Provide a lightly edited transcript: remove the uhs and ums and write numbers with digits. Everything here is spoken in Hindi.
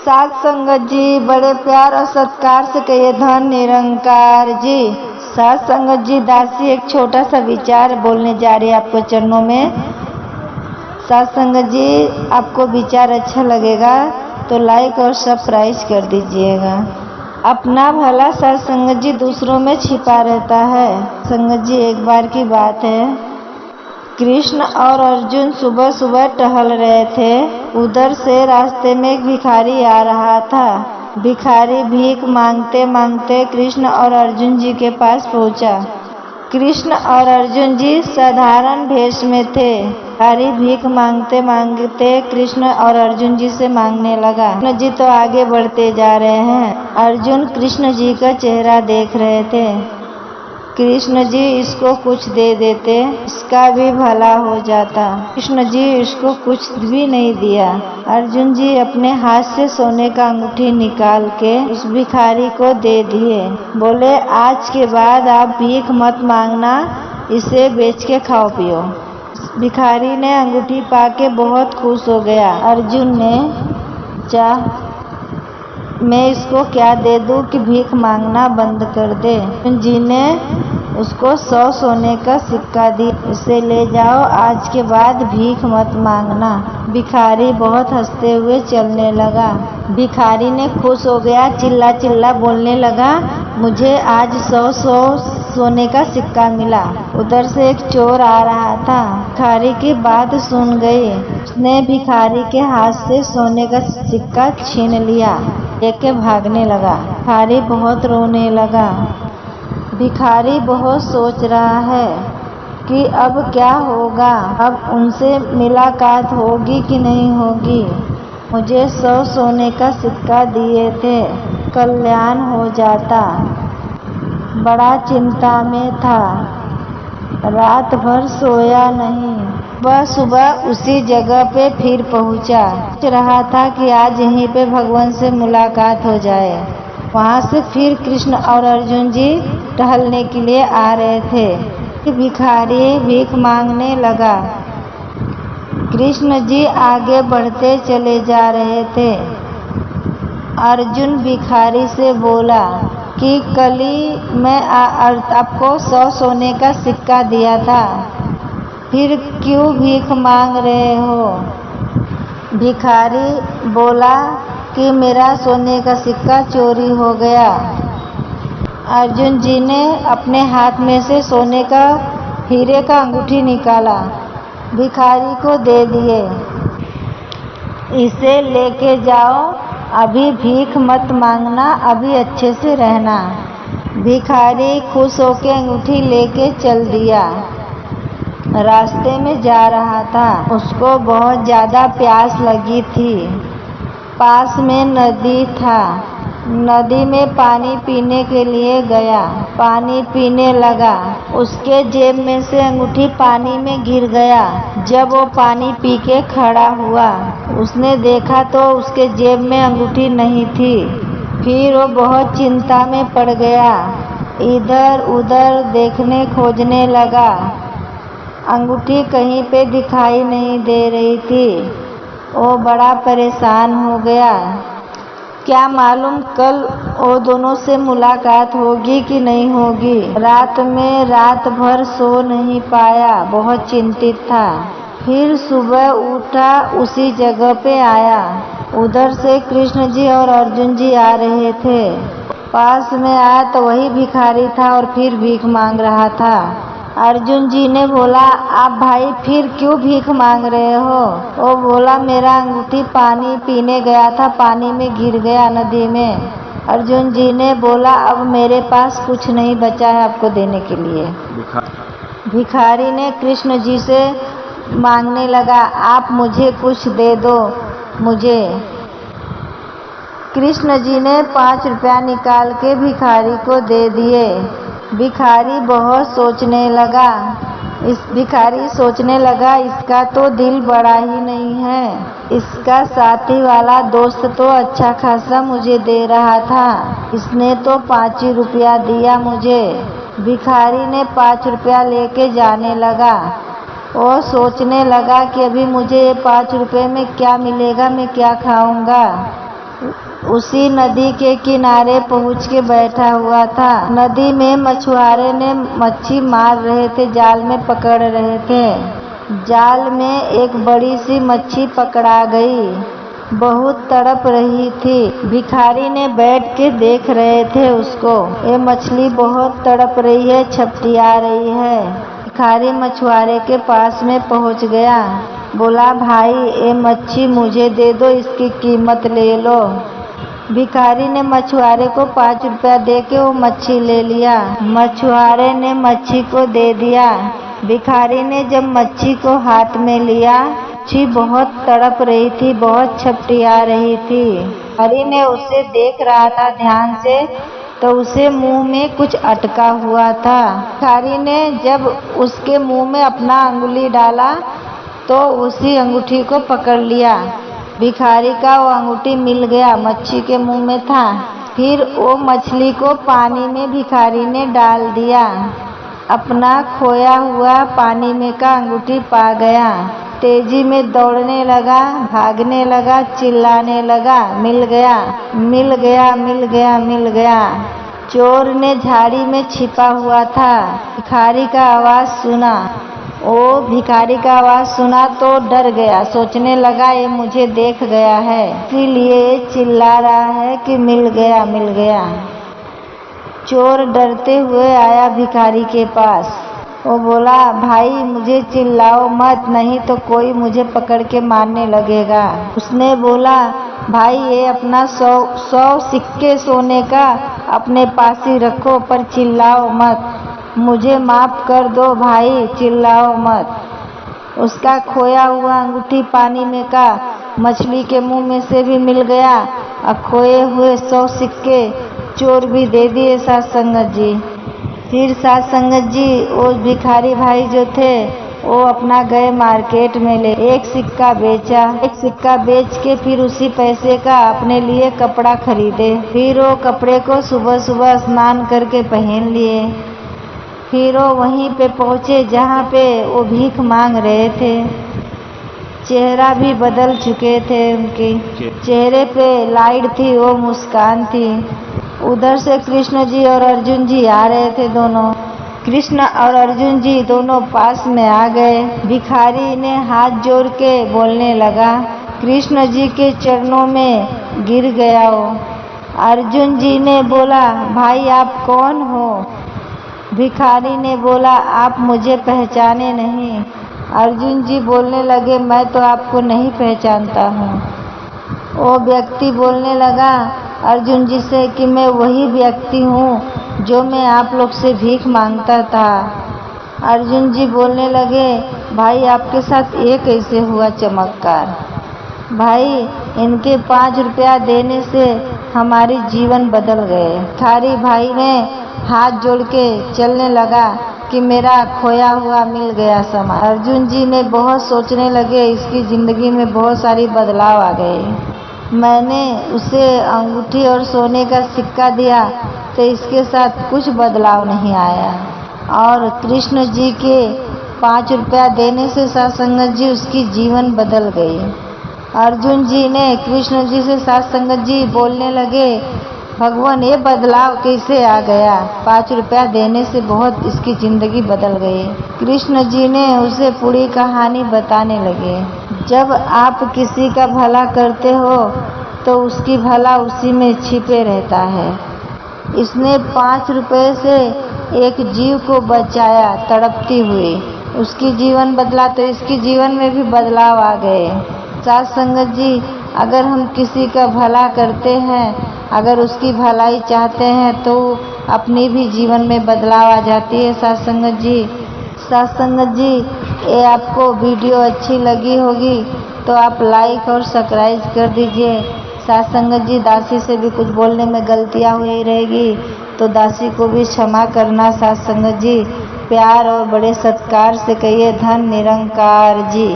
साध संगत जी, बड़े प्यार और सत्कार से कहिए धन निरंकार जी। साध संगत जी, दासी एक छोटा सा विचार बोलने जा रही है आपको चरणों में। साध संगत जी, आपको विचार अच्छा लगेगा तो लाइक और सब्सक्राइब कर दीजिएगा। अपना भला साध संगत जी दूसरों में छिपा रहता है। संगत जी, एक बार की बात है, कृष्ण और अर्जुन सुबह सुबह टहल रहे थे। उधर से रास्ते में एक भिखारी आ रहा था। भिखारी भीख मांगते मांगते कृष्ण और अर्जुन जी के पास पहुंचा। कृष्ण और अर्जुन जी साधारण भेष में थे। भिखारी भीख मांगते मांगते कृष्ण और अर्जुन जी से मांगने लगा। कृष्ण जी तो आगे बढ़ते जा रहे हैं, अर्जुन कृष्ण जी का चेहरा देख रहे थे। कृष्ण जी, इसको कुछ दे देते, इसका भी भला हो जाता। कृष्ण जी इसको कुछ भी नहीं दिया। अर्जुन जी अपने हाथ से सोने का अंगूठी निकाल के उस भिखारी को दे दिए। बोले, आज के बाद आप भीख मत मांगना, इसे बेच के खाओ पियो। भिखारी ने अंगूठी पाके बहुत खुश हो गया। अर्जुन ने चाह मैं इसको क्या दे दूं कि भीख मांगना बंद कर दे। अर्जुन जी ने उसको 100 सोने का सिक्का दिया, इसे ले जाओ, आज के बाद भीख मत मांगना। भिखारी बहुत हंसते हुए चलने लगा। भिखारी ने खुश हो गया, चिल्ला चिल्ला बोलने लगा, मुझे आज 100 सोने का सिक्का मिला। उधर से एक चोर आ रहा था, भिखारी की बात सुन गई। उसने भिखारी के हाथ से सोने का सिक्का छीन लिया, लेके भागने लगा। भिखारी बहुत रोने लगा। भिखारी बहुत सोच रहा है कि अब क्या होगा, अब उनसे मुलाकात होगी कि नहीं होगी। मुझे 100 सोने का सिक्का दिए थे, कल्याण हो जाता। बड़ा चिंता में था, रात भर सोया नहीं। वह सुबह उसी जगह पे फिर पहुंचा। सोच रहा था कि आज यहीं पे भगवान से मुलाकात हो जाए। वहां से फिर कृष्ण और अर्जुन जी टहलने के लिए आ रहे थे। भिखारी भीख मांगने लगा। कृष्ण जी आगे बढ़ते चले जा रहे थे। अर्जुन भिखारी से बोला कि कल ही मैं आपको 100 सोने का सिक्का दिया था, फिर क्यों भीख मांग रहे हो। भिखारी बोला कि मेरा सोने का सिक्का चोरी हो गया। अर्जुन जी ने अपने हाथ में से सोने का हीरे का अंगूठी निकाला, भिखारी को दे दिए, इसे लेके जाओ, अभी भीख मत मांगना, अभी अच्छे से रहना। भिखारी खुश होके अंगूठी लेके चल दिया। रास्ते में जा रहा था, उसको बहुत ज़्यादा प्यास लगी थी। पास में नदी था, नदी में पानी पीने के लिए गया। पानी पीने लगा, उसके जेब में से अंगूठी पानी में गिर गया। जब वो पानी पी के खड़ा हुआ, उसने देखा तो उसके जेब में अंगूठी नहीं थी। फिर वो बहुत चिंता में पड़ गया, इधर उधर देखने खोजने लगा। अंगूठी कहीं पे दिखाई नहीं दे रही थी। वो बड़ा परेशान हो गया, क्या मालूम कल वो दोनों से मुलाकात होगी कि नहीं होगी। रात में रात भर सो नहीं पाया, बहुत चिंतित था। फिर सुबह उठा, उसी जगह पे आया। उधर से कृष्ण जी और अर्जुन जी आ रहे थे। पास में आया तो वही भिखारी था और फिर भीख मांग रहा था। अर्जुन जी ने बोला, आप भाई फिर क्यों भीख मांग रहे हो। वो बोला, मेरा अंगूठी पानी पीने गया था, पानी में गिर गया नदी में। अर्जुन जी ने बोला, अब मेरे पास कुछ नहीं बचा है आपको देने के लिए। भिखारी ने कृष्ण जी से मांगने लगा, आप मुझे कुछ दे दो मुझे। कृष्ण जी ने 5 रुपया निकाल के भिखारी को दे दिए। भिखारी बहुत सोचने लगा। भिखारी सोचने लगा, इसका तो दिल बड़ा ही नहीं है, इसका साथी वाला दोस्त तो अच्छा खासा मुझे दे रहा था, इसने तो 5 ही रुपया दिया मुझे। भिखारी ने 5 रुपया लेके जाने लगा। वो सोचने लगा कि अभी मुझे ये 5 रुपये में क्या मिलेगा, मैं क्या खाऊंगा। उसी नदी के किनारे पहुंच के बैठा हुआ था। नदी में मछुआरे ने मच्छी मार रहे थे, जाल में पकड़ रहे थे। जाल में एक बड़ी सी मच्छी पकड़ा गई, बहुत तड़प रही थी। भिखारी ने बैठ के देख रहे थे उसको। ये मछली बहुत तड़प रही है, छपटिया रही है। भिखारी मछुआरे के पास में पहुंच गया, बोला भाई ये मच्छी मुझे दे दो, इसकी कीमत ले लो। भिखारी ने मछुआरे को 5 रुपया दे के वो मच्छी ले लिया। मछुआरे ने मच्छी को दे दिया। भिखारी ने जब मच्छी को हाथ में लिया, मच्छी बहुत तड़प रही थी, बहुत छपटिया रही थी। भिखारी ने उसे देख रहा था ध्यान से, तो उसे मुंह में कुछ अटका हुआ था। भिखारी ने जब उसके मुंह में अपना अंगुली डाला तो उसी अंगूठी को पकड़ लिया। भिखारी का वो अंगूठी मिल गया, मच्छी के मुंह में था। फिर वो मछली को पानी में भिखारी ने डाल दिया। अपना खोया हुआ पानी में का अंगूठी पा गया। तेजी में दौड़ने लगा, भागने लगा, चिल्लाने लगा, मिल गया, मिल गया, मिल गया, मिल गया। चोर ने झाड़ी में छिपा हुआ था, भिखारी का आवाज सुना। वो भिखारी का आवाज सुना तो डर गया, सोचने लगा ये मुझे देख गया है, इसीलिए चिल्ला रहा है कि मिल गया, मिल गया। चोर डरते हुए आया भिखारी के पास। वो बोला भाई मुझे चिल्लाओ मत, नहीं तो कोई मुझे पकड़ के मारने लगेगा। उसने बोला भाई ये अपना 100 सिक्के सोने का अपने पास ही रखो, पर चिल्लाओ मत, मुझे माफ कर दो भाई, चिल्लाओ मत। उसका खोया हुआ अंगूठी पानी में का मछली के मुंह में से भी मिल गया और खोए हुए 100 सिक्के चोर भी दे दिए साथ संगत जी। फिर साथ संगत जी वो भिखारी भाई जो थे वो अपना गए मार्केट में ले एक सिक्का बेचा। एक सिक्का बेच के फिर उसी पैसे का अपने लिए कपड़ा खरीदे। फिर वो कपड़े को सुबह सुबह स्नान करके पहन लिए। फिर वो वहीं पे पहुँचे जहाँ पे वो भीख मांग रहे थे। चेहरा भी बदल चुके थे, उनके चेहरे पे लाइट थी, वो मुस्कान थी। उधर से कृष्ण जी और अर्जुन जी आ रहे थे दोनों। कृष्ण और अर्जुन जी दोनों पास में आ गए। भिखारी ने हाथ जोड़ के बोलने लगा, कृष्ण जी के चरणों में गिर गया वो। अर्जुन जी ने बोला भाई आप कौन हो? भिखारी ने बोला आप मुझे पहचाने नहीं। अर्जुन जी बोलने लगे मैं तो आपको नहीं पहचानता हूँ। वो व्यक्ति बोलने लगा अर्जुन जी से कि मैं वही व्यक्ति हूँ जो मैं आप लोग से भीख मांगता था। अर्जुन जी बोलने लगे भाई आपके साथ ये कैसे हुआ चमत्कार? भाई इनके 5 रुपया देने से हमारी जीवन बदल गए। भिखारी भाई ने हाथ जोड़ के चलने लगा कि मेरा खोया हुआ मिल गया सामान। अर्जुन जी ने बहुत सोचने लगे, इसकी ज़िंदगी में बहुत सारी बदलाव आ गए। मैंने उसे अंगूठी और सोने का सिक्का दिया तो इसके साथ कुछ बदलाव नहीं आया, और कृष्ण जी के 5 रुपया देने से साथ संगत जी उसकी जीवन बदल गई। अर्जुन जी ने कृष्ण जी से साथ संगत जी बोलने लगे भगवान ये बदलाव कैसे आ गया? 5 रुपया देने से बहुत इसकी ज़िंदगी बदल गई। कृष्ण जी ने उसे पूरी कहानी बताने लगे। जब आप किसी का भला करते हो तो उसकी भला उसी में छिपे रहता है। इसने 5 रुपये से एक जीव को बचाया तड़पती हुई, उसकी जीवन बदला तो इसकी जीवन में भी बदलाव आ गए। साथ संगत जी अगर हम किसी का भला करते हैं, अगर उसकी भलाई चाहते हैं तो अपनी भी जीवन में बदलाव आ जाती है। साथ संगत जी ये आपको वीडियो अच्छी लगी होगी तो आप लाइक और सब्सक्राइब कर दीजिए। साथ संगत जी दासी से भी कुछ बोलने में गलतियाँ हुई रहेगी तो दासी को भी क्षमा करना। साथ संगत जी प्यार और बड़े सत्कार से कहिए धन निरंकार जी।